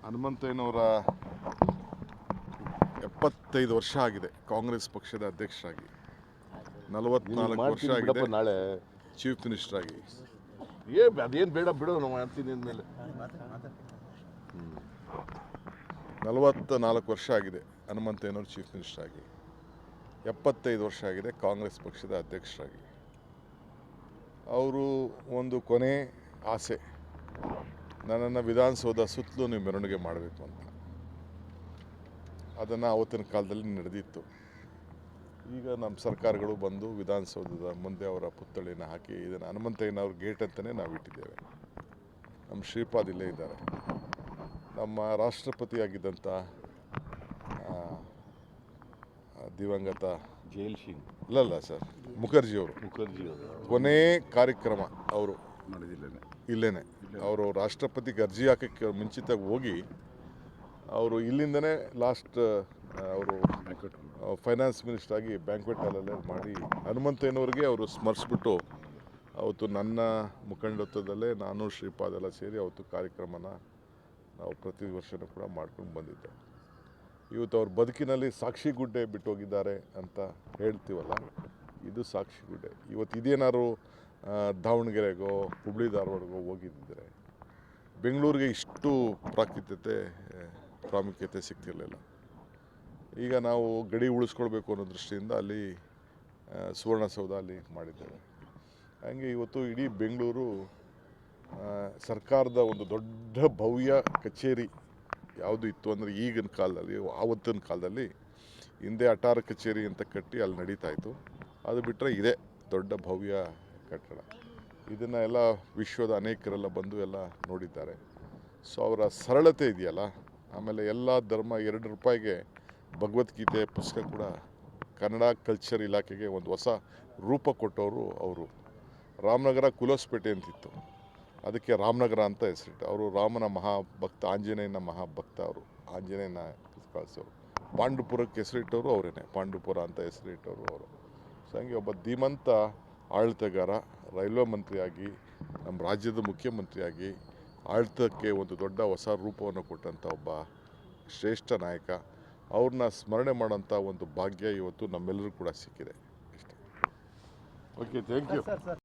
ಹನುಮಂತಯ್ಯನವರ 75 ವರ್ಷ ಆಗಿದೆ ಕಾಂಗ್ರೆಸ್ ಪಕ್ಷದ ಅಧ್ಯಕ್ಷರಾಗಿ. 44 ವರ್ಷ ಆಗಿದೆ ನಾಳೆ ಚೀಫ್ ಮಿನಿಸ್ಟರ್ ಆಗಿ. ಅದೇನು ಬೇಡ ಬಿಡು ನಾವು ಮಾಡ್ತೀನಿ ಅಂದಮೇಲೆ 44 ವರ್ಷ ಆಗಿದೆ ಹನುಮಂತಯ್ಯನವರು ಚೀಫ್ ಮಿನಿಸ್ಟರ್ ಆಗಿ. 75 ವರ್ಷ ಆಗಿದೆ ಕಾಂಗ್ರೆಸ್ ಪಕ್ಷದ ಅಧ್ಯಕ್ಷರಾಗಿ. ಅವರು ಒಂದು ಕೊನೆ ಆಸೆ, ನನ್ನನ್ನು ವಿಧಾನಸೌಧ ಸುತ್ತಲೂ ನೀವು ಮೆರವಣಿಗೆ ಮಾಡಬೇಕು ಅಂತ. ಅದನ್ನು ಆವತ್ತಿನ ಕಾಲದಲ್ಲಿ ನಡೆದಿತ್ತು. ಈಗ ನಮ್ಮ ಸರ್ಕಾರಗಳು ಬಂದು ವಿಧಾನಸೌಧದ ಮುಂದೆ ಅವರ ಪುತ್ಥಳಿನ ಹಾಕಿ ಇದನ್ನು ಹನುಮಂತಯ್ಯನವ್ರ ಗೇಟ್ ಅಂತಲೇ ನಾವು ಇಟ್ಟಿದ್ದೇವೆ. ನಮ್ಮ ಶ್ರೀಪಾದ್ ಇಲ್ಲೇ ಇದ್ದಾರೆ. ನಮ್ಮ ರಾಷ್ಟ್ರಪತಿಯಾಗಿದ್ದಂಥ ದಿವಂಗತ ಜೈಲ್ ಸಿಂಗ್ ಇಲ್ಲ ಸರ್, ಮುಖರ್ಜಿಯವರು ಕೊನೆ ಕಾರ್ಯಕ್ರಮ ಅವರು ಇಲ್ಲೇನೆ. ಅವರು ರಾಷ್ಟ್ರಪತಿಗೆ ಅರ್ಜಿ ಹಾಕೋಕ್ಕೆ ಮುಂಚಿತವಾಗಿ ಹೋಗಿ ಅವರು ಇಲ್ಲಿಂದನೇ ಲಾಸ್ಟ್ ಅವರು ಫೈನಾನ್ಸ್ ಮಿನಿಸ್ಟರ್ ಆಗಿ ಬ್ಯಾಂಕ್ವೆಟ್ ಹಾಲಲ್ಲೇ ಮಾಡಿ ಹನುಮಂತಯ್ಯನವ್ರಿಗೆ ಅವರು ಸ್ಮರಿಸ್ಬಿಟ್ಟು ಅವತ್ತು ನನ್ನ ಮುಖಂಡತ್ವದಲ್ಲೇ ನಾನು ಶ್ರೀಪಾದ್ ಎಲ್ಲ ಸೇರಿ ಅವತ್ತು ಕಾರ್ಯಕ್ರಮನ ನಾವು ಪ್ರತಿ ವರ್ಷವೂ ಕೂಡ ಮಾಡ್ಕೊಂಡು ಬಂದಿದ್ದೆ. ಇವತ್ತು ಅವ್ರ ಬದುಕಿನಲ್ಲಿ ಸಾಕ್ಷಿ ಗುಡ್ಡೆ ಬಿಟ್ಟು ಹೋಗಿದ್ದಾರೆ ಅಂತ ಹೇಳ್ತೀವಲ್ಲ, ಇದು ಸಾಕ್ಷಿ ಗುಡ್ಡೆ. ಇವತ್ತು ಇದೇನಾದ್ರು ದಾವಣಗೆರೆಗೋ ಹುಬ್ಳಿ ಧಾರವಾಡಗೋ ಹೋಗಿದ್ದಿದ್ರೆ ಬೆಂಗಳೂರಿಗೆ ಇಷ್ಟು ಪ್ರಾಮುಖ್ಯತೆ ಸಿಗ್ತಿರಲಿಲ್ಲ. ಈಗ ನಾವು ಗಡಿ ಉಳಿಸ್ಕೊಳ್ಬೇಕು ಅನ್ನೋ ದೃಷ್ಟಿಯಿಂದ ಅಲ್ಲಿ ಸುವರ್ಣಸೌಧ ಅಲ್ಲಿ ಮಾಡಿದ್ದೇವೆ. ಹಾಗೆ ಇವತ್ತು ಇಡೀ ಬೆಂಗಳೂರು ಸರ್ಕಾರದ ಒಂದು ದೊಡ್ಡ ಭವ್ಯ ಕಚೇರಿ ಯಾವುದು ಇತ್ತು ಅಂದರೆ ಈಗಿನ ಕಾಲದಲ್ಲಿ, ಆವತ್ತಿನ ಕಾಲದಲ್ಲಿ ಹಿಂದೆ ಅಟಾರ ಕಚೇರಿ ಅಂತ ಕಟ್ಟಿ ಅಲ್ಲಿ ನಡೀತಾ ಇತ್ತು. ಅದು ಬಿಟ್ಟರೆ ಇದೇ ದೊಡ್ಡ ಭವ್ಯ ಕಟ್ಟಡ. ಇದನ್ನು ಎಲ್ಲ ವಿಶ್ವದ ಅನೇಕರೆಲ್ಲ ಬಂದು ಎಲ್ಲ ನೋಡಿದ್ದಾರೆ. ಸೊ ಅವರ ಸರಳತೆ ಇದೆಯಲ್ಲ, ಆಮೇಲೆ ಎಲ್ಲ ಧರ್ಮ 2 ರೂಪಾಯಿಗೆ ಭಗವದ್ಗೀತೆ ಪುಸ್ತಕ ಕೂಡ ಕನ್ನಡ ಕಲ್ಚರ್ ಇಲಾಖೆಗೆ ಒಂದು ಹೊಸ ರೂಪ ಕೊಟ್ಟವರು ಅವರು. ರಾಮನಗರ ಕುಲೋಸ್ಪೇಟೆ ಅಂತಿತ್ತು, ಅದಕ್ಕೆ ರಾಮನಗರ ಅಂತ ಹೆಸರಿಟ್ಟು. ಅವರು ರಾಮನ ಮಹಾಭಕ್ತ, ಆಂಜನೇಯನ ಮಹಾಭಕ್ತ. ಅವರು ಆಂಜನೇಯನ ಕಳಿಸೋರು. ಪಾಂಡುಪುರಕ್ಕೆ ಹೆಸರಿಟ್ಟವರು ಅವರೇನೆ, ಪಾಂಡುಪುರ ಅಂತ ಹೆಸರಿಟ್ಟವರು ಅವರು. ಸೊ ಹಂಗೆ ಒಬ್ಬ ಧೀಮಂತ ಆಡಳಿತಗಾರ, ರೈಲ್ವೆ ಮಂತ್ರಿಯಾಗಿ, ನಮ್ಮ ರಾಜ್ಯದ ಮುಖ್ಯಮಂತ್ರಿಯಾಗಿ ಆಡಳಿತಕ್ಕೆ ಒಂದು ದೊಡ್ಡ ಹೊಸ ರೂಪವನ್ನು ಕೊಟ್ಟಂಥ ಒಬ್ಬ ಶ್ರೇಷ್ಠ ನಾಯಕ. ಅವ್ರನ್ನ ಸ್ಮರಣೆ ಮಾಡೋಂಥ ಒಂದು ಭಾಗ್ಯ ಇವತ್ತು ನಮ್ಮೆಲ್ಲರೂ ಕೂಡ ಸಿಕ್ಕಿದೆ. ಇಷ್ಟೇ. Okay, thank you.